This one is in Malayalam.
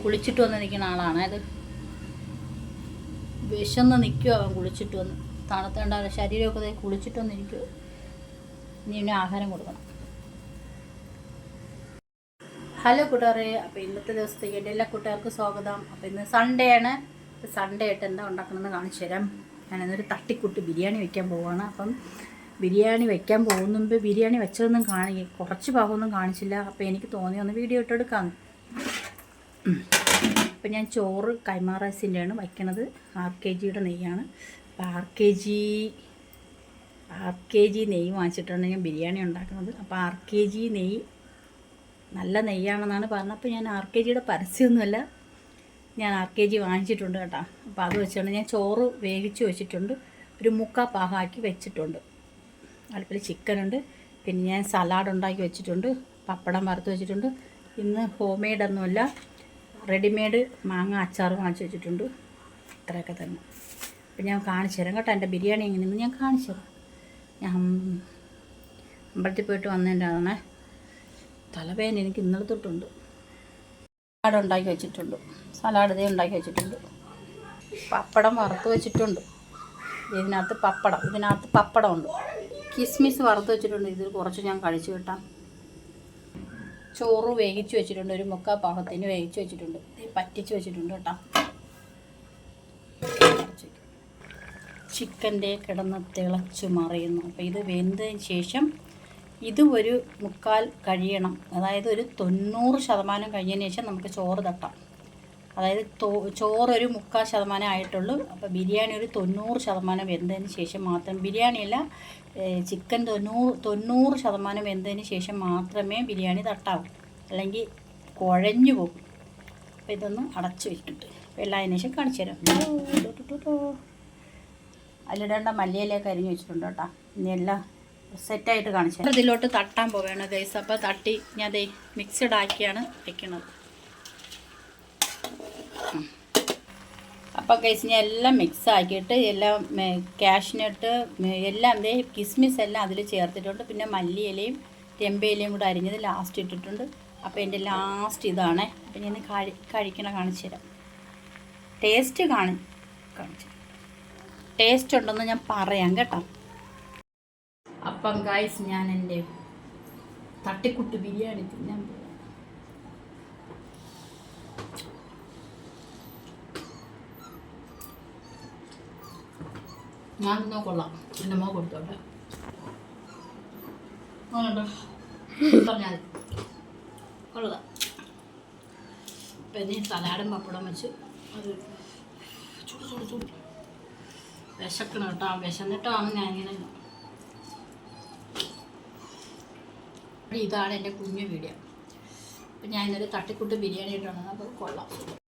കുളിച്ചിട്ട് വന്ന് നിൽക്കുന്ന ആളാണ്. അത് വിശന്ന് നിൽക്കുക. അവൻ കുളിച്ചിട്ട് വന്ന് തണുത്തേണ്ട ശരീരമൊക്കെ കുളിച്ചിട്ട് വന്നിരിക്കുക. ഇനി ഇവന് ആഹാരം കൊടുക്കണം. ഹലോ കൂട്ടുകാരെ, അപ്പോൾ ഇന്നത്തെ ദിവസത്തേക്ക് എൻ്റെ എല്ലാ കൂട്ടുകാർക്കും സ്വാഗതം. അപ്പോൾ ഇന്ന് സൺഡേ ആണ്. സൺഡേ ആയിട്ട് എന്താ ഉണ്ടാക്കണമെന്ന് കാണിച്ചു തരാം. ഞാനിന്നൊരു തട്ടിക്കൂട്ട് ബിരിയാണി വെക്കാൻ പോവുകയാണ്. അപ്പം ബിരിയാണി വെക്കാൻ പോകുന്നുമ്പോൾ ബിരിയാണി വെച്ചതൊന്നും കുറച്ച് ഭാഗമൊന്നും കാണിച്ചില്ല. അപ്പോൾ എനിക്ക് തോന്നി ഒന്ന് വീഡിയോ ഇട്ടെടുക്കാം. അപ്പം ഞാൻ ചോറ് കൈമാ റൈസിൻ്റെയാണ് വയ്ക്കണത്. 6 kg നെയ്യാണ്. അപ്പോൾ 6 kg നെയ്യ് വാങ്ങിച്ചിട്ടാണ് ഞാൻ ബിരിയാണി ഉണ്ടാക്കുന്നത്. അപ്പോൾ 6 kg നെയ്യ് നല്ല നെയ്യാണെന്നാണ് പറഞ്ഞത്. അപ്പോൾ ഞാൻ 6 kg പരസ്യമൊന്നുമല്ല, ഞാൻ 6 kg വാങ്ങിച്ചിട്ടുണ്ട് കേട്ടോ. അപ്പോൾ അത് വെച്ചാണ് ഞാൻ ചോറ് വേവിച്ച് വെച്ചിട്ടുണ്ട്. ഒരു 3/4 പാകമാക്കി വെച്ചിട്ടുണ്ട്. അടുപ്പിൽ ചിക്കനുണ്ട്. പിന്നെ ഞാൻ സലാഡ് ഉണ്ടാക്കി വെച്ചിട്ടുണ്ട്. പപ്പടം വറുത്ത് വെച്ചിട്ടുണ്ട്. ഇന്ന് ഹോം മെയ്ഡൊന്നുമല്ല, റെഡിമെയ്ഡ് മാങ്ങ അച്ചാർ വാങ്ങിച്ച് വെച്ചിട്ടുണ്ട്. ഇത്രയൊക്കെ തന്നെ. അപ്പം ഞാൻ കാണിച്ചു തരാം കേട്ടോ. എൻ്റെ ബിരിയാണി എങ്ങനെയെന്ന് ഞാൻ കാണിച്ചു തരാം. ഞാൻ അമ്പലത്തിൽ പോയിട്ട് വന്നതിൻ്റെ ആണേ. തലവേദന എനിക്ക് ഇന്നലെ തൊട്ടുണ്ട്. സലാഡ് ഉണ്ടാക്കി വെച്ചിട്ടുണ്ട്. സലാഡ് ഇതേ ഉണ്ടാക്കി വെച്ചിട്ടുണ്ട്. പപ്പടം വറുത്ത് വെച്ചിട്ടുണ്ട്. ഇതിനകത്ത് പപ്പടമുണ്ട്. കിസ്മിസ് വറുത്ത് വെച്ചിട്ടുണ്ട്. ഇതിൽ കുറച്ച് ഞാൻ കഴിച്ചു കിട്ടാം. ചോറ് വേവിച്ച് വെച്ചിട്ടുണ്ട്. ഒരു 3/4 പാകത്തിന് വേവിച്ച് വെച്ചിട്ടുണ്ട്. പറ്റിച്ച് വെച്ചിട്ടുണ്ട് കേട്ടോ. ചിക്കൻ്റെ കിടന്ന് തിളച്ച് മറിയുന്നു. അപ്പോൾ ഇത് വെന്തതിന് ശേഷം ഇത് ഒരു 3/4 കഴിയണം. അതായത് ഒരു 90% കഴിഞ്ഞതിന് ശേഷം നമുക്ക് ചോറ് തട്ടാം. അതായത് ചോറൊരു 3/4% ആയിട്ടുള്ളൂ. അപ്പോൾ ബിരിയാണി ഒരു 90% വെന്തതിന് ശേഷം മാത്രം, ബിരിയാണിയല്ല ചിക്കൻ 90% വെന്തതിന് ശേഷം മാത്രമേ ബിരിയാണി തട്ടാവൂ, അല്ലെങ്കിൽ കുഴഞ്ഞു പോകും. അപ്പോൾ ഇതൊന്ന് അടച്ച് വെച്ചിട്ട് എല്ലാതിന് ശേഷം കാണിച്ചു തരാം. അതിലിടേണ്ട മല്ലിയിലേക്ക് അരിഞ്ഞ് വെച്ചിട്ടുണ്ട് കേട്ടോ. ഇനി എല്ലാം സെറ്റായിട്ട് കാണിച്ചു തരാം. ഇതിലോട്ട് തട്ടാൻ പോവുകയാണ് ഗൈസ്. അപ്പോൾ തട്ടി ഞാൻ മിക്സഡ് ആക്കിയാണ് വെക്കുന്നത്. അപ്പോൾ ഗൈസ് ഞാൻ എല്ലാം മിക്സ് ആക്കിയിട്ട് എല്ലാം കാഷ്നട്ട് എല്ലാം കിസ്മിസ് എല്ലാം അതിൽ ചേർത്തിട്ടുണ്ട്. പിന്നെ മല്ലിയിലയും രമ്പയിലയും കൂടെ അരിഞ്ഞത് ലാസ്റ്റ് ഇട്ടിട്ടുണ്ട്. അപ്പോൾ എൻ്റെ ലാസ്റ്റ് ഇതാണ്. അപ്പോൾ ഞാൻ കഴിക്കണ കാണിച്ചു തരാം. ടേസ്റ്റ് ഉണ്ടെന്ന് ഞാൻ പറയാം കേട്ടോ. അപ്പം ഗൈസ് ഞാൻ എൻ്റെ തട്ടിക്കുട്ട് ബിരിയാണി തിന്നാൻ പോകും. ഞാൻ തിന്നാ കൊള്ളാം. എൻ്റെ മോൻ കൊടുത്തോട്ടെ. പറഞ്ഞാൽ കൊള്ളാം. പിന്നെ സലാഡും പപ്പടം വെച്ച് അത് ചൂട് വിശക്കണം കേട്ടോ. വിശന്നിട്ടാണ് ഞാനിങ്ങനെ. ഇതാണ് എൻ്റെ കുഞ്ഞു വീഡിയോ. അപ്പം ഞാൻ ഇന്നൊരു തട്ടിക്കൂട്ട് ബിരിയാണി ഇട്ടാണ്. അപ്പോൾ കൊള്ളാം.